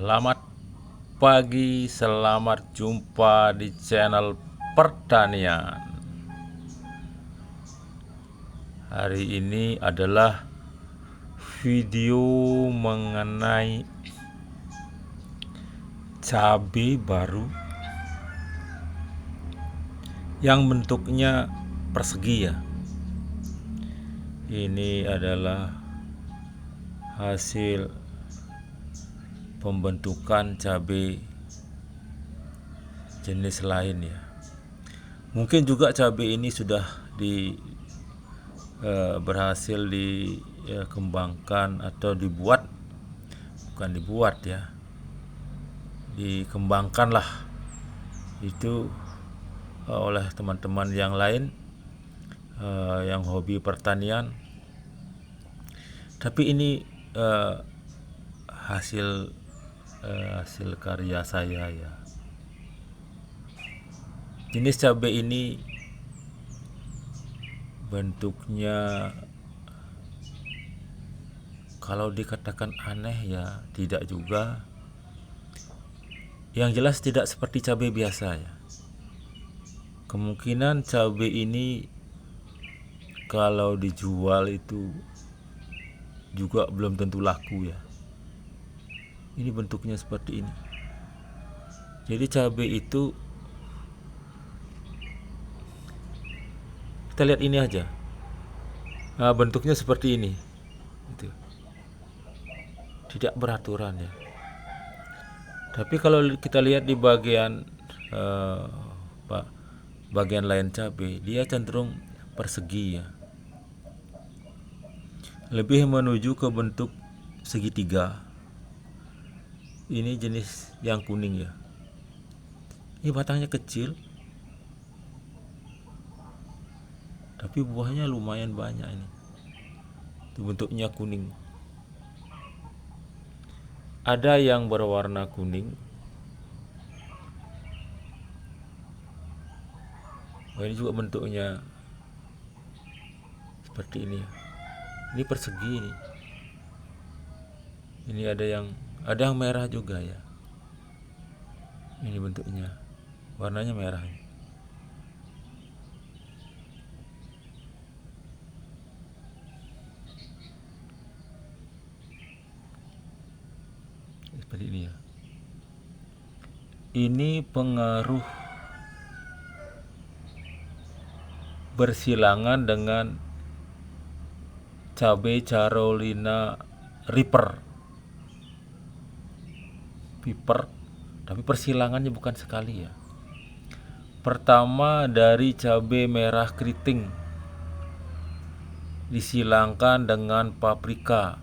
Selamat pagi, selamat jumpa di channel pertanian. Hari ini adalah video mengenai cabai baru yang bentuknya persegi ya. Ini adalah hasil pembentukan cabai jenis lain ya. Mungkin juga cabai ini sudah berhasil dikembangkan atau dibuat, bukan dibuat ya, dikembangkan lah itu oleh teman-teman yang lain yang hobi pertanian. Tapi ini hasil karya saya ya. Jenis cabai ini bentuknya kalau dikatakan aneh ya tidak juga. Yang jelas tidak seperti cabai biasa ya. Kemungkinan cabai ini kalau dijual itu juga belum tentu laku ya. Ini bentuknya seperti ini. Jadi cabai itu kita lihat ini aja. Nah, bentuknya seperti ini. Itu. Tidak beraturan ya. Tapi kalau kita lihat di bagian bagian lain cabai, dia cenderung persegi ya. Lebih menuju ke bentuk segitiga. Ini jenis yang kuning ya. Ini batangnya kecil, tapi buahnya lumayan banyak ini. Itu bentuknya kuning. Ada yang berwarna kuning. Oh, ini juga bentuknya seperti ini. Ini persegi ini. Ini ada yang merah juga ya. Ini bentuknya, warnanya merah. Seperti ini ya. Ini pengaruh bersilangan dengan cabai Carolina Reaper, tapi persilangannya bukan sekali ya. Pertama dari cabai merah keriting disilangkan dengan paprika,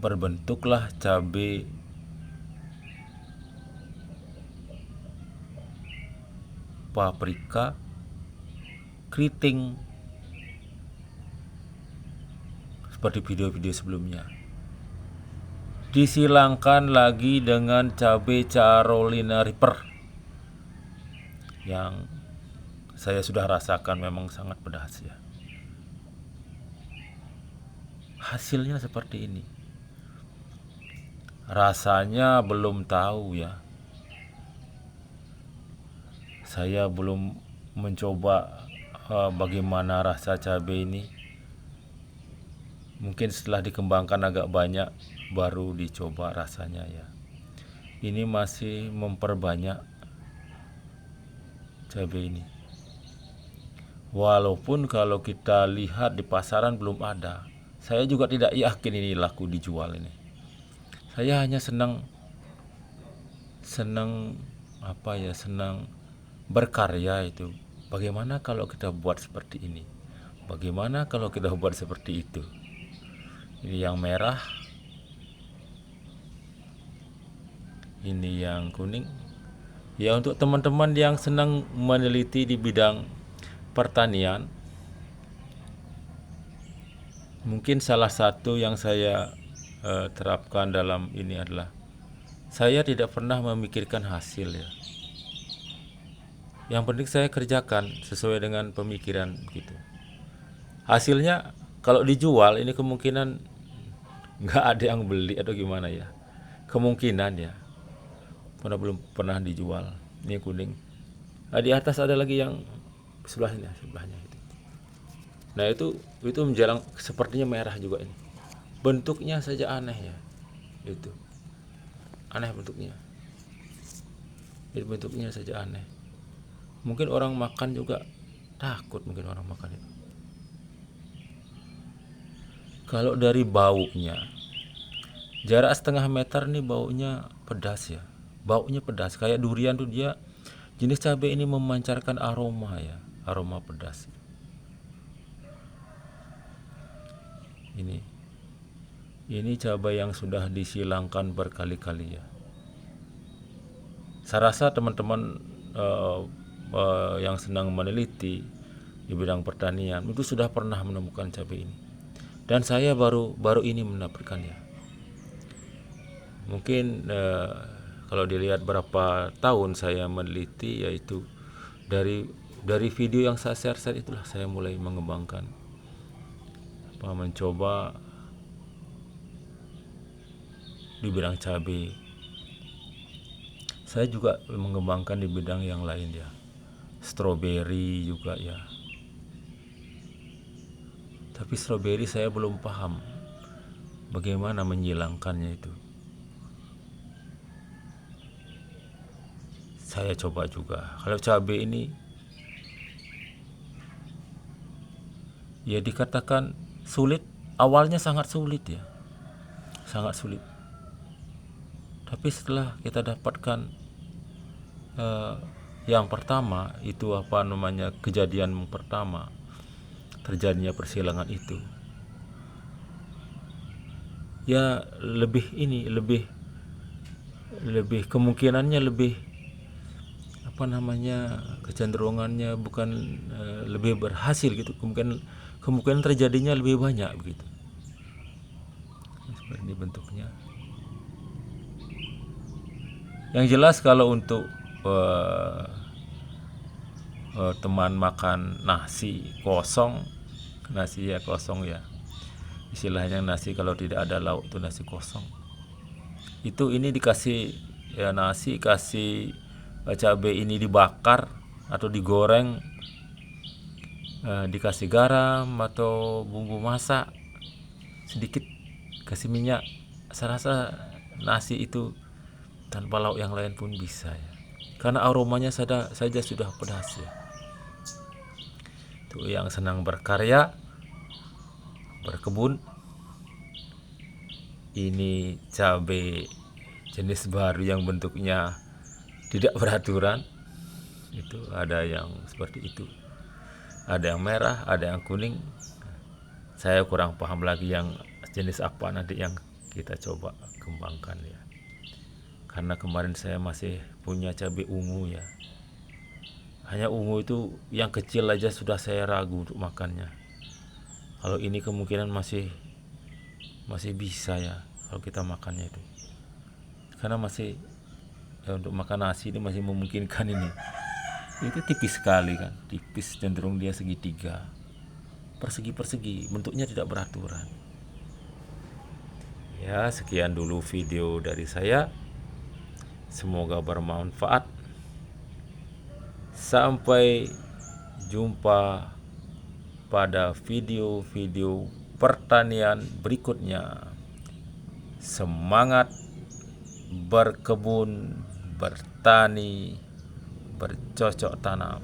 berbentuklah cabai paprika keriting seperti video-video sebelumnya. Disilangkan lagi dengan cabai Carolina Reaper yang saya sudah rasakan memang sangat pedas ya. Hasilnya seperti ini. Rasanya belum tahu ya. Saya belum mencoba bagaimana rasa cabai ini. Mungkin setelah dikembangkan agak banyak baru dicoba rasanya ya. Ini masih memperbanyak cabai ini. Walaupun kalau kita lihat di pasaran belum ada. Saya juga tidak yakin ini laku dijual ini. Saya hanya senang berkarya itu. Bagaimana kalau kita buat seperti ini? Bagaimana kalau kita buat seperti itu? Ini yang merah. Ini yang kuning. Ya, untuk teman-teman yang senang meneliti di bidang pertanian, mungkin salah satu yang saya terapkan dalam ini adalah saya tidak pernah memikirkan hasil ya. Yang penting saya kerjakan sesuai dengan pemikiran gitu. Hasilnya kalau dijual ini kemungkinan nggak ada yang beli atau gimana ya, kemungkinan ya, karena belum pernah dijual. Ini kuning. Nah, di atas ada lagi yang sebelahnya itu. Nah, itu menjelang, sepertinya merah juga ini. Bentuknya saja aneh ya. Itu aneh bentuknya. Itu bentuknya saja aneh. Mungkin orang makan juga takut, mungkin orang makan itu. Kalau dari baunya, jarak setengah meter nih baunya pedas ya. Baunya pedas kayak durian tuh dia. Jenis cabai ini memancarkan aroma ya, aroma pedas. Ini cabai yang sudah disilangkan berkali-kali ya. Saya rasa teman-teman yang sedang meneliti di bidang pertanian itu sudah pernah menemukan cabai ini. Dan saya baru ini mendapatkannya. Mungkin kalau dilihat berapa tahun saya meneliti, yaitu dari video yang saya share itulah saya mulai mengembangkan, mencoba di bidang cabai. Saya juga mengembangkan di bidang yang lain ya, stroberi juga ya. Tapi stroberi saya belum paham bagaimana menyilangkannya itu. Saya coba juga. Kalau cabai ini ya dikatakan sulit, awalnya sangat sulit ya, sangat sulit. Tapi setelah kita dapatkan yang pertama itu kejadian pertama terjadinya persilangan itu, ya lebih kemungkinannya lebih kecenderungannya bukan lebih berhasil gitu, kemungkinan terjadinya lebih banyak begitu. Seperti ini bentuknya. Yang jelas kalau untuk teman makan nasi kosong ya, istilahnya nasi kalau tidak ada lauk itu nasi kosong. Itu ini dikasih ya nasi, kasih cabai ini dibakar atau digoreng, dikasih garam atau bumbu masak sedikit, kasih minyak. Saya rasa nasi itu tanpa lauk yang lain pun bisa ya, karena aromanya saja sudah pedas ya. Itu yang senang berkarya, berkebun. Ini cabai jenis baru yang bentuknya tidak beraturan. Itu ada yang seperti itu, ada yang merah, ada yang kuning. Saya kurang paham lagi yang jenis apa nanti yang kita coba kembangkan ya, karena kemarin saya masih punya cabai ungu ya. Hanya ungu itu yang kecil aja sudah saya ragu untuk makannya. Kalau ini kemungkinan masih bisa ya kalau kita makannya itu, karena masih ya, untuk makan nasi ini masih memungkinkan. Ini itu tipis sekali kan, tipis, cenderung dia segitiga, persegi bentuknya tidak beraturan ya. Sekian dulu video dari saya, semoga bermanfaat. Sampai jumpa pada video-video pertanian berikutnya. Semangat berkebun, bertani, bercocok tanam.